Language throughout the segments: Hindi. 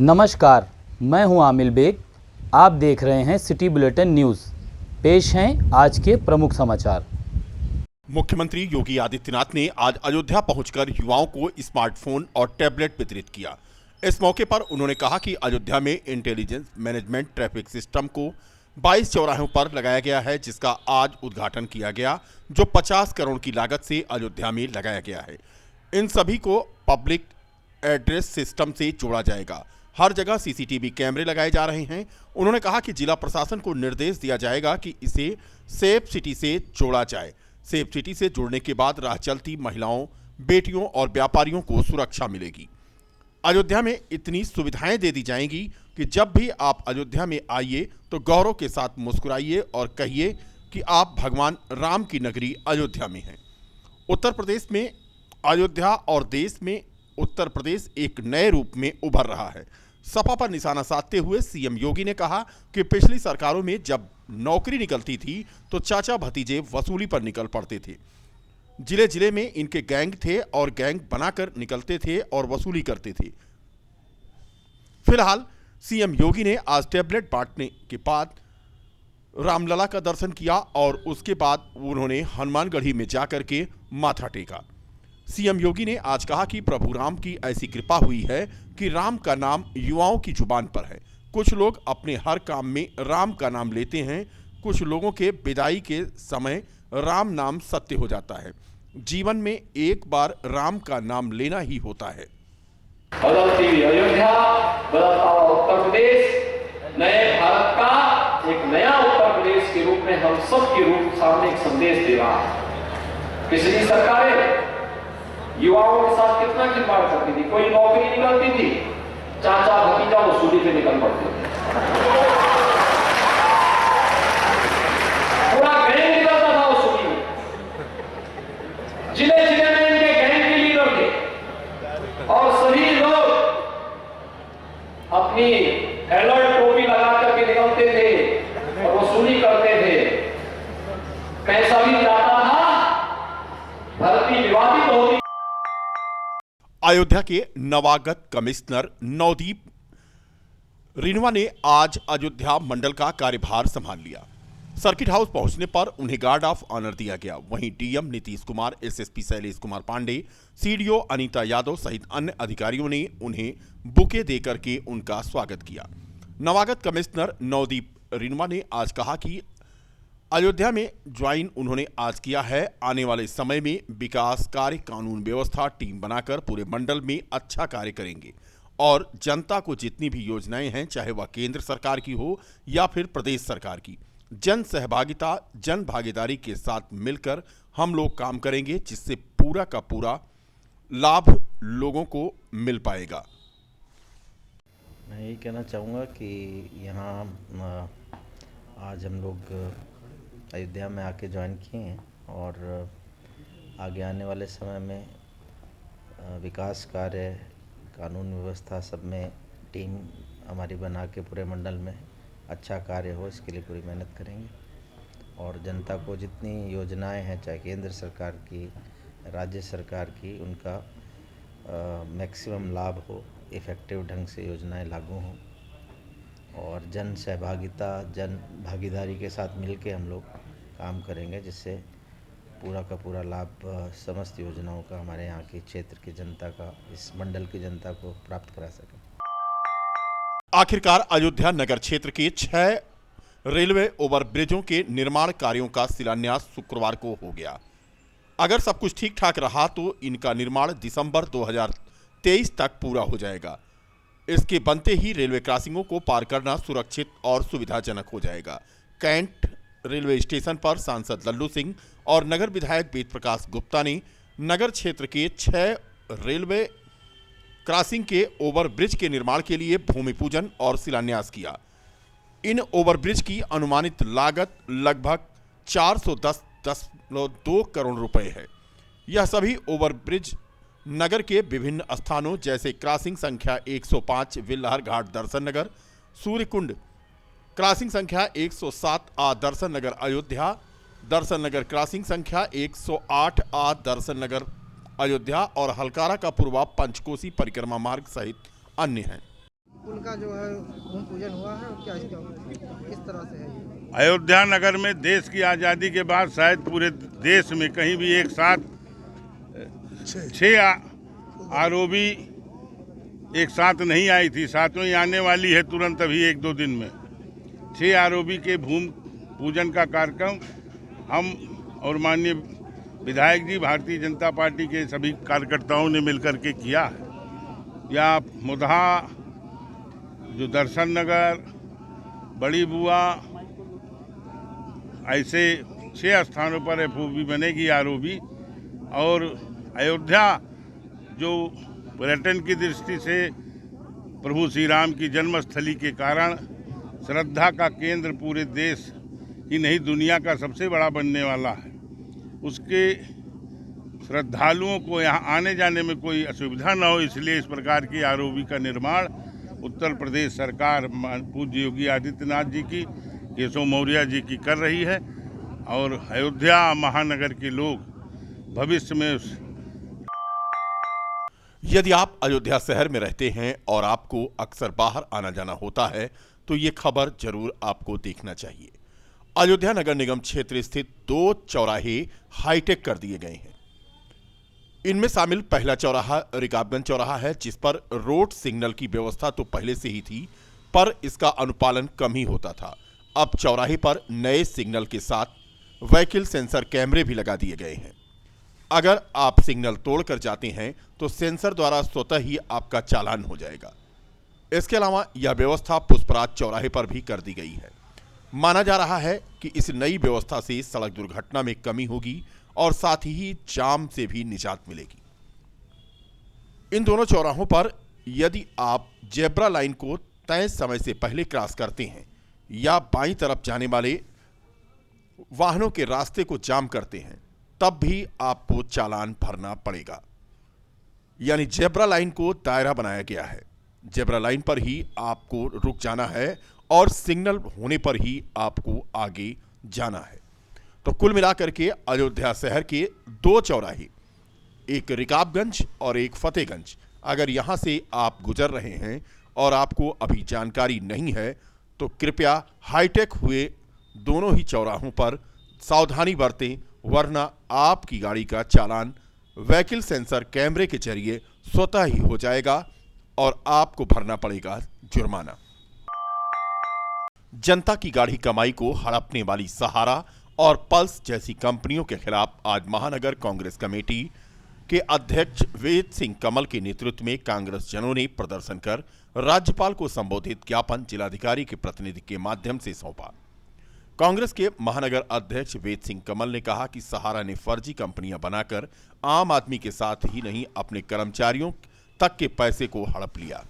नमस्कार, मैं हूं आमिल बेग। आप देख रहे हैं सिटी बुलेटिन न्यूज़। पेश हैं आज के प्रमुख समाचार। मुख्यमंत्री योगी आदित्यनाथ ने आज अयोध्या पहुंचकर युवाओं को स्मार्टफोन और टैबलेट वितरित किया। इस मौके पर उन्होंने कहा कि अयोध्या में इंटेलिजेंस मैनेजमेंट ट्रैफिक सिस्टम को 22 चौराहों पर लगाया गया है, जिसका आज उद्घाटन किया गया, जो 50 करोड़ की लागत से अयोध्या में लगाया गया है। इन सभी को पब्लिक एड्रेस सिस्टम से जोड़ा जाएगा। हर जगह सीसीटीवी कैमरे लगाए जा रहे हैं। उन्होंने कहा कि जिला प्रशासन को निर्देश दिया जाएगा कि इसे सेफ सिटी से जोड़ा जाए। सेफ सिटी से जुड़ने के बाद राह चलती महिलाओं, बेटियों और व्यापारियों को सुरक्षा मिलेगी। अयोध्या में इतनी सुविधाएं दे दी जाएंगी कि जब भी आप अयोध्या में आइए तो गौरव के साथ मुस्कुराइए और कहिए कि आप भगवान राम की नगरी अयोध्या में हैं। उत्तर प्रदेश में अयोध्या और देश में उत्तर प्रदेश एक नए रूप में उभर रहा है। सपा पर निशाना साधते हुए सीएम योगी ने कहा कि पिछली सरकारों में जब नौकरी निकलती थी तो चाचा भतीजे वसूली पर निकल पड़ते थे। जिले जिले में इनके गैंग थे और गैंग बनाकर निकलते थे और वसूली करते थे। फिलहाल सीएम योगी ने आज टैबलेट बांटने के बाद रामलला का दर्शन किया और उसके बाद उन्होंने हनुमानगढ़ी में जाकर के माथा टेका। सीएम योगी ने आज कहा कि प्रभु राम की ऐसी कृपा हुई है कि राम का नाम युवाओं की जुबान पर है। कुछ लोग अपने हर काम में राम का नाम लेते हैं। कुछ लोगों के विदाई के समय राम नाम सत्य हो जाता है। जीवन में एक बार राम का नाम लेना ही होता है। बदलती हुई अयोध्या, बदलता हुआ उत्तर प्रदेश, नए भारत का एक नया उत्तर प्रदेश के रूप में हम सबके रूप सामने एक संदेश दे रहा है। पिछली सरकारें युवाओं के साथ कितना खिलवाड़ करती थी। कोई नौकरी निकलती थी, चाचा भतीजा वसूली पे निकल पड़ते थे। पूरा गैंग निकलता था वसूली में। जिले जिले में इनके गैंग के लीडर थे और सभी लोग अपनी अलर्ट टोपी लगा करके निकलते थे और वसूली करते थे। पैसा भी जाता था, धरती विवादित होती। अयोध्या के नवागत कमिश्नर नवदीप रिनवा ने आज अयोध्या मंडल का कार्यभार संभाल लिया। सर्किट हाउस पहुंचने पर उन्हें गार्ड ऑफ ऑनर दिया गया। वहीं DM Nitish Kumar, SSP Shailesh Kumar Pandey, CDO Anita Yadav सहित अन्य अधिकारियों ने उन्हें बुके देकर के उनका स्वागत किया। नवागत कमिश्नर नवदीप रिनवा ने आज कहा कि अयोध्या में ज्वाइन उन्होंने आज किया है। आने वाले समय में विकास कार्य, कानून व्यवस्था टीम बनाकर पूरे मंडल में अच्छा कार्य करेंगे और जनता को जितनी भी योजनाएं हैं, चाहे वह केंद्र सरकार की हो या फिर प्रदेश सरकार की, जन सहभागिता, जन भागीदारी के साथ मिलकर हम लोग काम करेंगे, जिससे पूरा का पूरा लाभ लोगों को मिल पाएगा। मैं यही कहना चाहूँगा कि यहाँ आज हम लोग अयोध्या में आके ज्वाइन किए हैं और आगे आने वाले समय में विकास कार्य, कानून व्यवस्था सब में टीम हमारी बना के पूरे मंडल में अच्छा कार्य हो, इसके लिए पूरी मेहनत करेंगे और जनता को जितनी योजनाएं हैं, चाहे केंद्र सरकार की, राज्य सरकार की, उनका मैक्सिमम लाभ हो, इफ़ेक्टिव ढंग से योजनाएं लागू हों और जन सहभागिता, जन भागीदारी के साथ मिलके हम लोग काम करेंगे, जिससे पूरा का पूरा लाभ समस्त योजनाओं का हमारे यहाँ की क्षेत्र की जनता का, इस मंडल की जनता को प्राप्त करा सकें। आखिरकार अयोध्या नगर क्षेत्र के 6 रेलवे ओवरब्रिजों के निर्माण कार्यों का शिलान्यास शुक्रवार को हो गया। अगर सब कुछ ठीक ठाक रहा तो इनका निर्माण दिसंबर 2023 तक पूरा हो जाएगा। इसके बनते ही रेलवे क्रॉसिंगों को पार करना सुरक्षित और सुविधाजनक हो जाएगा। कैंट रेलवे स्टेशन पर सांसद लल्लू सिंह और नगर विधायक वेद प्रकाश गुप्ता ने नगर क्षेत्र के 6 रेलवे क्रॉसिंग के ओवरब्रिज के निर्माण के लिए भूमि पूजन और शिलान्यास किया। इन ओवरब्रिज की अनुमानित लागत लगभग 410.2 करोड़ रुपए है। यह सभी ओवरब्रिज नगर के विभिन्न स्थानों जैसे क्रॉसिंग संख्या 105 विल्लहर घाट दर्शन नगर, सूर्यकुंड क्रॉसिंग संख्या 107 आ दर्शन नगर अयोध्या, दर्शन नगर क्रॉसिंग संख्या 108 आ दर्शन नगर अयोध्या और हलकारा का पूर्वा पंचकोसी परिक्रमा मार्ग सहित अन्य हैं। पुल का जो है भूमि पूजन हुआ है और क्या इसका किस तरह से है ये? अयोध्या नगर में देश की आज़ादी के बाद शायद पूरे देश में कहीं भी एक साथ 6 आरओबी एक साथ नहीं आई थी। सातवीं आने वाली है तुरंत अभी 1-2 दिन में। 6 आरओबी के भूमि पूजन का कार्यक्रम हम और माननीय विधायक जी भारतीय जनता पार्टी के सभी कार्यकर्ताओं ने मिलकर के किया है। या मुदहा, जो दर्शन नगर, बड़ी बुआ, ऐसे 6 स्थानों पर एफओबी बनेगी आरओबी। और अयोध्या जो पर्यटन की दृष्टि से प्रभु श्री राम की जन्मस्थली के कारण श्रद्धा का केंद्र पूरे देश ही नहीं दुनिया का सबसे बड़ा बनने वाला है, उसके श्रद्धालुओं को यहाँ आने जाने में कोई असुविधा न हो, इसलिए इस प्रकार की आरओबी का निर्माण उत्तर प्रदेश सरकार पूज्य योगी आदित्यनाथ जी की, केशव मौर्य जी की कर रही है। और अयोध्या महानगर के लोग भविष्य में यदि आप अयोध्या शहर में रहते हैं और आपको अक्सर बाहर आना जाना होता है तो ये खबर जरूर आपको देखना चाहिए। अयोध्या नगर निगम क्षेत्र स्थित 2 चौराहे हाईटेक कर दिए गए हैं। इनमें शामिल पहला चौराहा रिकाबगंज चौराहा है, जिस पर रोड सिग्नल की व्यवस्था तो पहले से ही थी, पर इसका अनुपालन कम ही होता था। अब चौराहे पर नए सिग्नल के साथ व्हीकल सेंसर कैमरे भी लगा दिए गए हैं। अगर आप सिग्नल तोड़कर जाते हैं तो सेंसर द्वारा स्वतः ही आपका चालान हो जाएगा। इसके अलावा यह व्यवस्था पुष्पराज चौराहे पर भी कर दी गई है। माना जा रहा है कि इस नई व्यवस्था से सड़क दुर्घटना में कमी होगी और साथ ही जाम से भी निजात मिलेगी। इन दोनों चौराहों पर यदि आप जेब्रा लाइन को तय समय से पहले क्रॉस करते हैं या बाईं तरफ जाने वाले वाहनों के रास्ते को जाम करते हैं, तब भी आपको चालान भरना पड़ेगा। यानी जेब्रा लाइन को दायरा बनाया गया है, जेब्रा लाइन पर ही आपको रुक जाना है और सिग्नल होने पर ही आपको आगे जाना है। तो कुल मिलाकर के अयोध्या शहर के 2 चौराहे, एक रिकाबगंज और एक फतेहगंज, अगर यहां से आप गुजर रहे हैं और आपको अभी जानकारी नहीं है तो कृपया हाईटेक हुए दोनों ही चौराहों पर सावधानी बरतें, वरना आपकी गाड़ी का चालान व्हीकल सेंसर कैमरे के जरिए स्वतः ही हो जाएगा और आपको भरना पड़ेगा जुर्माना। जनता की गाढ़ी कमाई को हड़पने वाली सहारा और पल्स जैसी कंपनियों के खिलाफ आज महानगर कांग्रेस कमेटी के अध्यक्ष वेद सिंह कमल के नेतृत्व में कांग्रेस जनों ने प्रदर्शन कर राज्यपाल को संबोधित ज्ञापन जिलाधिकारी के प्रतिनिधि के माध्यम से सौंपा। कांग्रेस के महानगर अध्यक्ष वेद सिंह कमल ने कहा कि सहारा ने फर्जी कंपनियां बनाकर आम आदमी के साथ ही नहीं अपने कर्मचारियों तक के पैसे को हड़प लिया।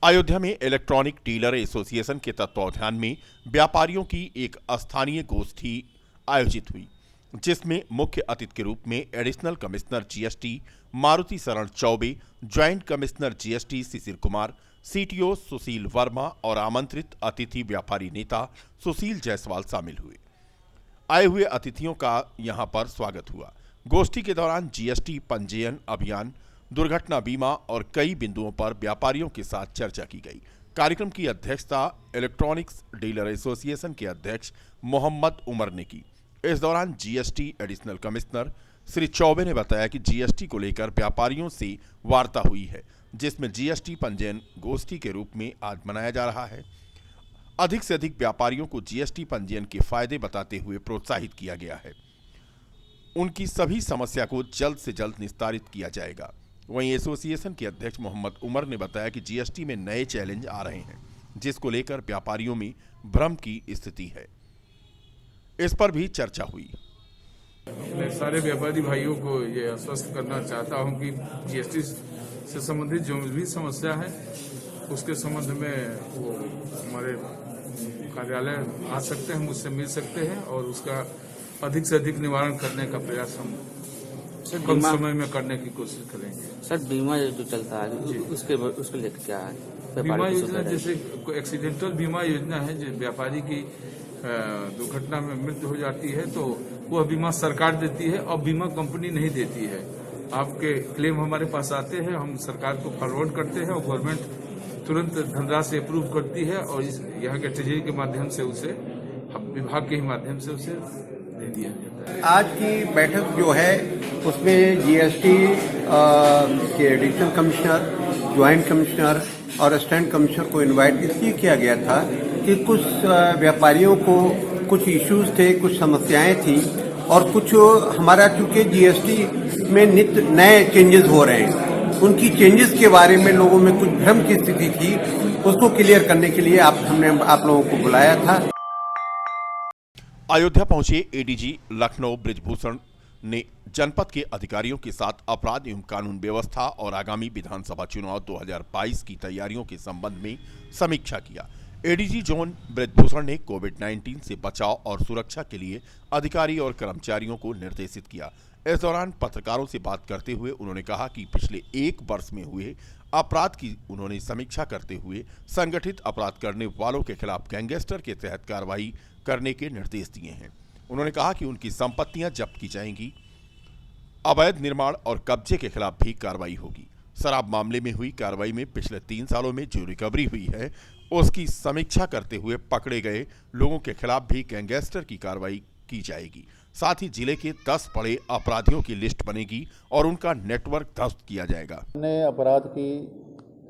अयोध्या में इलेक्ट्रॉनिक डीलर एसोसिएशन के तत्वावधान में व्यापारियों की एक स्थानीय गोष्ठी आयोजित हुई, जिसमें मुख्य अतिथि के रूप में एडिशनल कमिश्नर जीएसटी मारुति शरण Choubey, joint commissioner GST Shishir Kumar, CTO सुशील वर्मा और आमंत्रित अतिथि व्यापारी नेता सुशील जायसवाल शामिल हुए। आए हुए अतिथियों का यहां पर स्वागत हुआ। गोष्ठी के दौरान जीएसटी पंजीयन अभियान, दुर्घटना बीमा और कई बिंदुओं पर व्यापारियों के साथ चर्चा की गई। कार्यक्रम की अध्यक्षता इलेक्ट्रॉनिक्स डीलर एसोसिएशन के अध्यक्ष मोहम्मद उमर ने की। इस दौरान GST additional commissioner Shri Choubey ने बताया कि जीएसटी को लेकर व्यापारियों से वार्ता हुई है, जिसमें जीएसटी पंजीयन गोष्ठी के रूप में आज मनाया जा रहा है। अधिक से अधिक व्यापारियों को जीएसटी पंजीयन के फायदे बताते हुए प्रोत्साहित किया गया है। उनकी सभी समस्या को जल्द से जल्द निस्तारित किया जाएगा। वहीं एसोसिएशन के अध्यक्ष मोहम्मद उमर ने बताया कि जीएसटी में नए चैलेंज आ रहे हैं, जिसको लेकर व्यापारियों में भ्रम की स्थिति है। इस पर भी चर्चा हुई। मैं सारे व्यापारी भाइयों को ये आश्वस्त करना चाहता हूं कि जीएसटी से संबंधित जो भी समस्या है उसके संबंध में वो हमारे कार्यालय आ सकते हैं, मुझसे मिल सकते हैं और उसका अधिक से अधिक निवारण करने का प्रयास हम कम समय में करने की कोशिश करेंगे। सर, बीमा जो चलता है उसके लेकर क्या है? बीमा योजना जैसे एक्सीडेंटल बीमा योजना है, जो व्यापारी की दुर्घटना में मृत्यु हो जाती है तो वह बीमा सरकार देती है और बीमा कंपनी नहीं देती है। आपके क्लेम हमारे पास आते हैं, हम सरकार को फॉरवर्ड करते हैं और गवर्नमेंट तुरंत धनराशि अप्रूव करती है और इस यहाँ के ट्रेजरी के माध्यम से उसे विभाग के ही माध्यम से उसे दे दिया जाता है। आज की बैठक जो है उसमें जीएसटी के एडिशनल कमिश्नर, ज्वाइंट कमिश्नर और असिस्टेंट कमिश्नर को इनवाइट इसलिए किया गया था कि कुछ व्यापारियों को कुछ इश्यूज थे, कुछ समस्याएं थी और कुछ हमारा चूंकि जीएसटी में नित्य नए चेंजेस हो रहे हैं, उनकी चेंजेस के बारे में लोगों में कुछ भ्रम की स्थिति थी, उसको क्लियर करने के लिए हमने आप लोगों को बुलाया था। अयोध्या पहुंचे एडीजी लखनऊ बृजभूषण ने जनपद के अधिकारियों के साथ अपराध एवं कानून व्यवस्था और आगामी विधानसभा चुनाव 2022 की तैयारियों के संबंध में समीक्षा किया। एडीजी जोन बृजभूषण ने कोविड-19 से बचाव और सुरक्षा के लिए अधिकारी और कर्मचारियों को निर्देशित किया। इस दौरान पत्रकारों से बात करते हुए उन्होंने कहा कि पिछले 1 वर्ष में हुए अपराध की उन्होंने समीक्षा करते हुए संगठित अपराध करने वालों के खिलाफ गैंगस्टर के तहत कार्रवाई करने के निर्देश दिए हैं। उन्होंने कहा कि उनकी संपत्तियां जब्त की जाएंगी, अवैध निर्माण और कब्जे के खिलाफ भी कार्रवाई होगी। शराब मामले में हुई कार्रवाई में पिछले 3 सालों में जो रिकवरी हुई है उसकी समीक्षा करते हुए पकड़े गए लोगों के खिलाफ भी गैंगस्टर की कार्रवाई की जाएगी। साथ ही जिले के 10 बड़े अपराधियों की लिस्ट बनेगी और उनका नेटवर्क ध्वस्त किया जाएगा। हमने अपराध की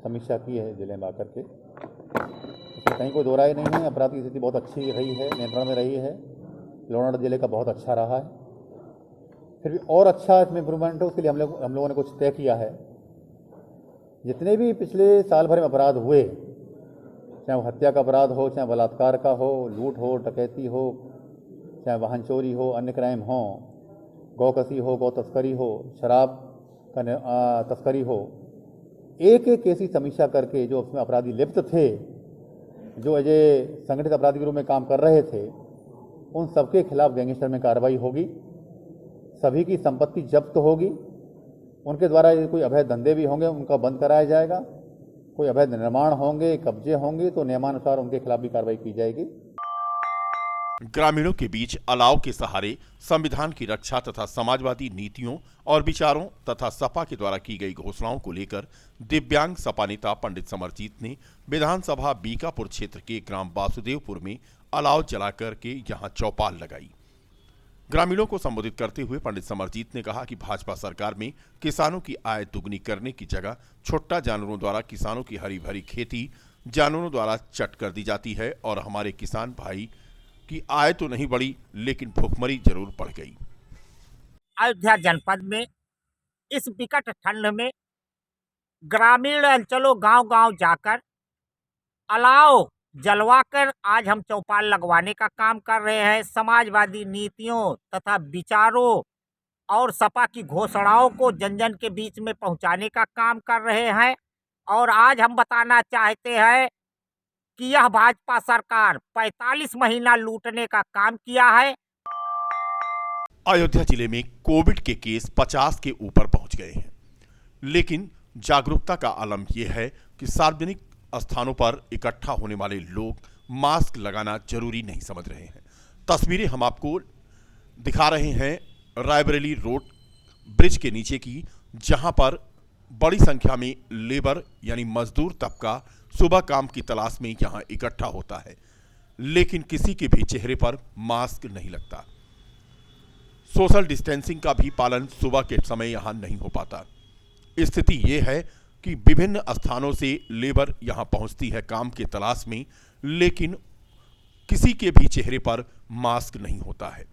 समीक्षा की है जिले में आकर के, इसमें कहीं कोई दो राय नहीं है। अपराध की स्थिति बहुत अच्छी रही है, नियंत्रण में रही है। लोनावाला जिले का बहुत अच्छा रहा है, फिर भी और अच्छा इसमें इम्प्रूवमेंट है, उसके लिए हम लोगों ने कुछ तय किया है। जितने भी पिछले साल भर में अपराध हुए, चाहे वो हत्या का अपराध हो, चाहे बलात्कार का हो, लूट हो, डकैती हो, चाहे वाहन चोरी हो, अन्य क्राइम हो, गौकसी हो, गौ तस्करी हो, शराब का तस्करी हो, एक एक केस की समीक्षा करके जो उसमें अपराधी लिप्त थे, जो अजय संगठित अपराधी के रूप में काम कर रहे थे, उन सबके खिलाफ गैंगस्टर में कार्रवाई होगी। सभी की संपत्ति जब्त होगी। उनके द्वारा कोई अवैध धंधे भी होंगे उनका बंद कराया जाएगा। कोई अवैध निर्माण होंगे, कब्जे होंगे तो नियमानुसार उनके खिलाफ भी कार्रवाई की जाएगी। ग्रामीणों के बीच अलाव के सहारे संविधान की रक्षा तथा समाजवादी नीतियों और विचारों तथा सपा के द्वारा की गई घोषणाओं को लेकर दिव्यांग सपा नेता पंडित समरजीत ने विधानसभा बीकापुर क्षेत्र के ग्राम वासुदेवपुर में अलाव जलाकर के यहां चौपाल लगाई। ग्रामीणों को संबोधित करते हुए पंडित समरजीत ने कहा कि भाजपा सरकार में किसानों की आय दुगनी करने की जगह छोटा जानवरों द्वारा किसानों की हरी भरी खेती जानवरों द्वारा चट कर दी जाती है और हमारे किसान भाई की आय तो नहीं बढ़ी लेकिन भूखमरी जरूर बढ़ गई। अयोध्या जनपद में इस विकट ठंड में ग्रामीण अंचलों गांव-गांव जाकर अलाव जलवाकर आज हम चौपाल लगवाने का काम कर रहे हैं। समाजवादी नीतियों तथा विचारों और सपा की घोषणाओं को जन जन के बीच में पहुंचाने का काम कर रहे हैं। और आज हम बताना चाहते हैं कि यह भाजपा सरकार 45 महीना लूटने का काम किया है। अयोध्या जिले में कोविड के केस 50 के ऊपर पहुंच गए हैं, लेकिन जागरूकता का आलम यह है कि सार्वजनिक स्थानों पर इकट्ठा होने वाले लोग मास्क लगाना जरूरी नहीं समझ रहे हैं। तस्वीरें हम आपको दिखा रहे हैं रायबरेली रोड ब्रिज के नीचे की, जहां पर बड़ी संख्या में लेबर यानी मजदूर तबका सुबह काम की तलाश में यहां इकट्ठा होता है, लेकिन किसी के भी चेहरे पर मास्क नहीं लगता। सोशल डिस्टेंसिंग का भी पालन सुबह के समय यहां नहीं हो पाता। स्थिति यह है कि विभिन्न स्थानों से लेबर यहां पहुंचती है काम की तलाश में, लेकिन किसी के भी चेहरे पर मास्क नहीं होता है।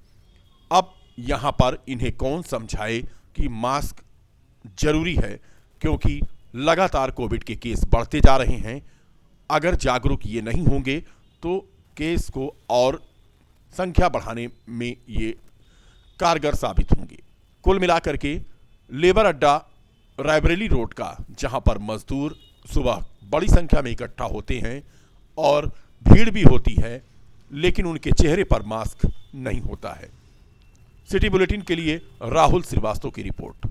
अब यहां पर इन्हें कौन समझाए कि मास्क जरूरी है, क्योंकि लगातार कोविड के केस बढ़ते जा रहे हैं। अगर जागरूक ये नहीं होंगे तो केस को और संख्या बढ़ाने में ये कारगर साबित होंगे। कुल मिलाकर के लेबर अड्डा रायबरेली रोड का, जहां पर मजदूर सुबह बड़ी संख्या में इकट्ठा होते हैं और भीड़ भी होती है, लेकिन उनके चेहरे पर मास्क नहीं होता है। सिटी बुलेटिन के लिए राहुल श्रीवास्तव की रिपोर्ट।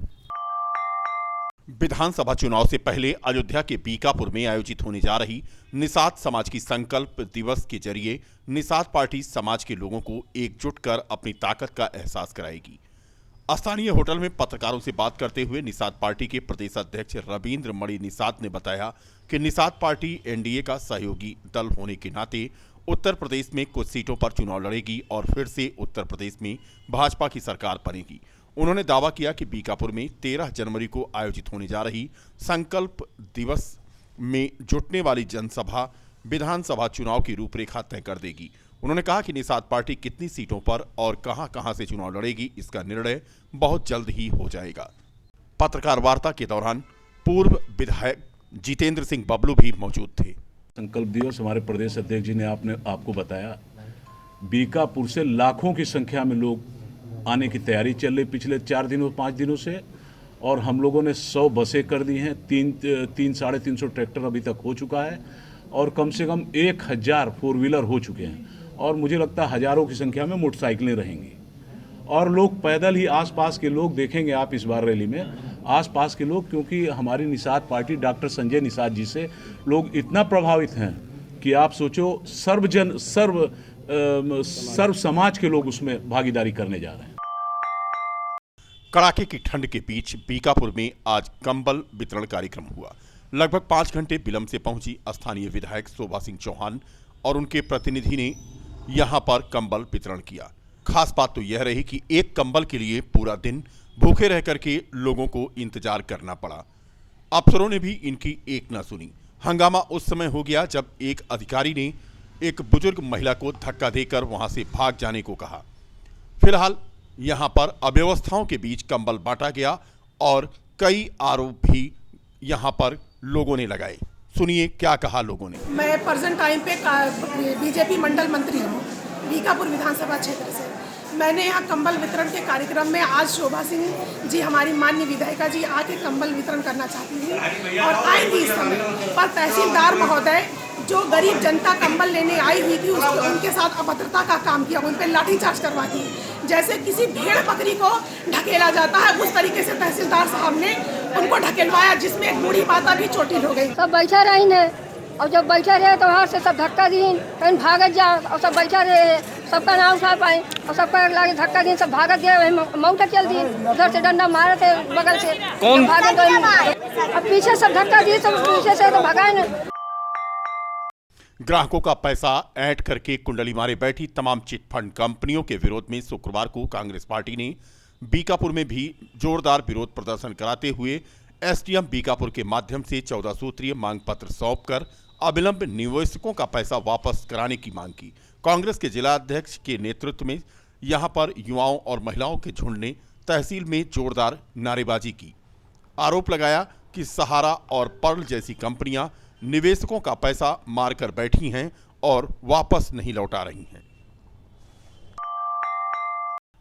विधानसभा चुनाव से पहले अयोध्या के बीकापुर में आयोजित होने जा रही निषाद समाज की संकल्प दिवस के जरिए निषाद पार्टी समाज के लोगों को एकजुट कर अपनी ताकत का एहसास कराएगी। स्थानीय होटल में पत्रकारों से बात करते हुए निषाद पार्टी के प्रदेश अध्यक्ष रविंद्र मणि निषाद ने बताया कि निषाद पार्टी एनडीए का सहयोगी दल होने के नाते उत्तर प्रदेश में कुछ सीटों पर चुनाव लड़ेगी और फिर से उत्तर प्रदेश में भाजपा की सरकार बनेगी। उन्होंने दावा किया कि बीकापुर में 13 जनवरी को आयोजित होने जा रही संकल्प दिवस में जुटने वाली जनसभा विधानसभा चुनाव की रूपरेखा तय कर देगी। उन्होंने कहा कि निषाद पार्टी कितनी सीटों पर और कहां-कहां से चुनाव लड़ेगी, इसका निर्णय बहुत जल्द ही हो जाएगा। पत्रकार वार्ता के दौरान पूर्व विधायक जितेंद्र सिंह बबलू भी मौजूद थे। संकल्प दिवस हमारे प्रदेश अध्यक्ष जी ने आपको बताया, बीकापुर से लाखों की संख्या में लोग आने की तैयारी चल रही पिछले 4 दिनों 5 दिनों से, और हम लोगों ने 100 बसें कर दी हैं, 300-350 ट्रैक्टर अभी तक हो चुका है और कम से कम 1000 4 व्हीलर हो चुके हैं, और मुझे लगता है हजारों की संख्या में मोटरसाइकिलें रहेंगी और लोग पैदल ही आसपास के लोग देखेंगे आप इस बार रैली में, आसपास के लोग, क्योंकि हमारी निषाद पार्टी डॉक्टर संजय निषाद जी से लोग इतना प्रभावित हैं कि आप सोचो सर्व समाज के लोग उसमें भागीदारी करने जा रहे हैं। कड़ाके की ठंड के बीच बीकापुर में आज कंबल वितरण कार्यक्रम हुआ। लगभग 5 घंटे विलंब से पहुंची स्थानीय विधायक शोभा सिंह चौहान और उनके प्रतिनिधि ने यहां पर कंबल वितरण किया। खास बात तो यह रही कि एक कंबल के लिए पूरा दिन भूखे रह करके लोगों को इंतजार करना पड़ा। अफसरों ने भी इनकी एक न सुनी। हंगामा उस समय हो गया जब एक अधिकारी ने एक बुजुर्ग महिला को धक्का देकर वहां से भाग जाने को कहा। फिलहाल यहां पर अव्यवस्थाओं के बीच कंबल बांटा गया और कई आरोप भी यहां पर लोगों ने लगाए। सुनिए क्या कहा लोगों ने। मैं प्रेजेंट टाइम पे बीजेपी मंडल मंत्री हूँ बीकापुर विधानसभा क्षेत्र से। मैंने यहाँ कंबल वितरण के कार्यक्रम में आज शोभा सिंह जी हमारी माननीय विधायिका जी आके कंबल वितरण करना चाहती थी और आई थी इस समय, पर तहसीलदार महोदय जो गरीब जनता कंबल लेने आई हुई थी उनके साथ अभद्रता का काम किया, उन पर लाठीचार्ज करवा दी। जैसे किसी भेड़ बकरी को ढकेला जाता है उस तरीके से तहसीलदार साहब ने उनको ढकेलवाया, जिसमें एक बूढ़ी माता भी चोटिल हो गई। सब बैठा रही ने और जब बैठा रहे तो वहाँ से सब धक्का दी, कहीं भागत जा और सब बैठा रहे, सबका नाम उठा पाए और सबका लागे धक्का दी, सब भागत गए, मऊटा चल दी, उधर से डंडा मारे थे बगल से, कौन भागत गए, अब पीछे सब धक्का दिए, सब पीछे से तो भगाए न। ग्राहकों का पैसा ऐंठ करके कुंडली मारे बैठी तमाम चिटफंड कंपनियों के विरोध में शुक्रवार को कांग्रेस पार्टी ने बीकापुर में भी जोरदार विरोध प्रदर्शन कराते हुए एसडीएम बीकापुर के माध्यम से 14 सूत्रीय मांग पत्र सौंपकर अविलंब निवेशकों का पैसा वापस कराने की मांग की। कांग्रेस के जिला अध्यक्ष के नेतृत्व में यहां पर युवाओं और महिलाओं के झुंड ने तहसील में जोरदार नारेबाजी की। आरोप लगाया कि सहारा और पर्ल जैसी कंपनियां निवेशकों का पैसा मारकर बैठी हैं और वापस नहीं लौटा रही हैं।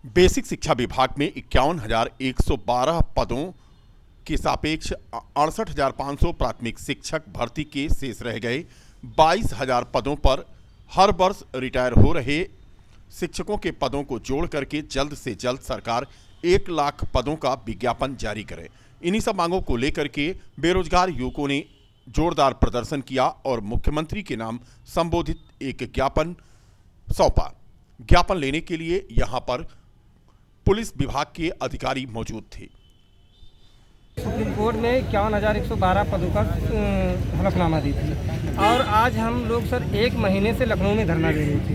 बेसिक शिक्षा विभाग में 51,112 पदों के सापेक्ष 68,500 प्राथमिक शिक्षक भर्ती के शेष रह गए। 22,000 पदों पर हर वर्ष रिटायर हो रहे शिक्षकों के पदों को जोड़ करके जल्द से जल्द सरकार 1 लाख पदों का विज्ञापन जारी करे। इन्हीं सब मांगों को लेकर के बेरोजगार युवकों ने जोरदार प्रदर्शन किया और मुख्यमंत्री के नाम संबोधित एक ज्ञापन सौंपा। ज्ञापन लेने के लिए यहां पर पुलिस विभाग के अधिकारी मौजूद थे। सुप्रीम कोर्ट ने 51,112 पदों का हलफनामा दी थी और आज हम लोग सर 1 महीने से लखनऊ में धरना दे रहे थे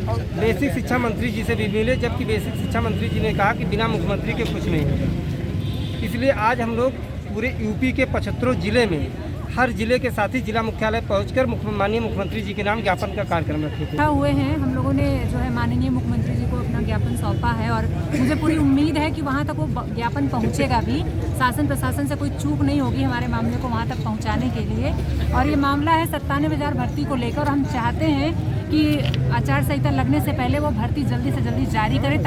और बेसिक शिक्षा मंत्री जी से भी मिले, जबकि बेसिक शिक्षा मंत्री जी ने कहा कि बिना मुख्यमंत्री के कुछ नहीं होगा। इसलिए आज हम लोग पूरे यूपी के 75 जिले में हर जिले के साथ ही जिला मुख्यालय पहुंचकर माननीय मुख्यमंत्री जी के नाम ज्ञापन का कार्यक्रम रखे थे। हुए हैं हम लोगों ने जो है माननीय मुख्यमंत्री जी को अपना ज्ञापन सौंपा है और मुझे पूरी उम्मीद है कि वहां तक वो ज्ञापन पहुंचेगा भी। शासन प्रशासन से कोई चूक नहीं होगी हमारे मामले को वहां तक पहुंचाने के लिए। और ये मामला है 97,000 भर्ती को लेकर और हम चाहते हैं कि आचार संहिता लगने से पहले वो भर्ती जल्दी से जल्दी जारी करें।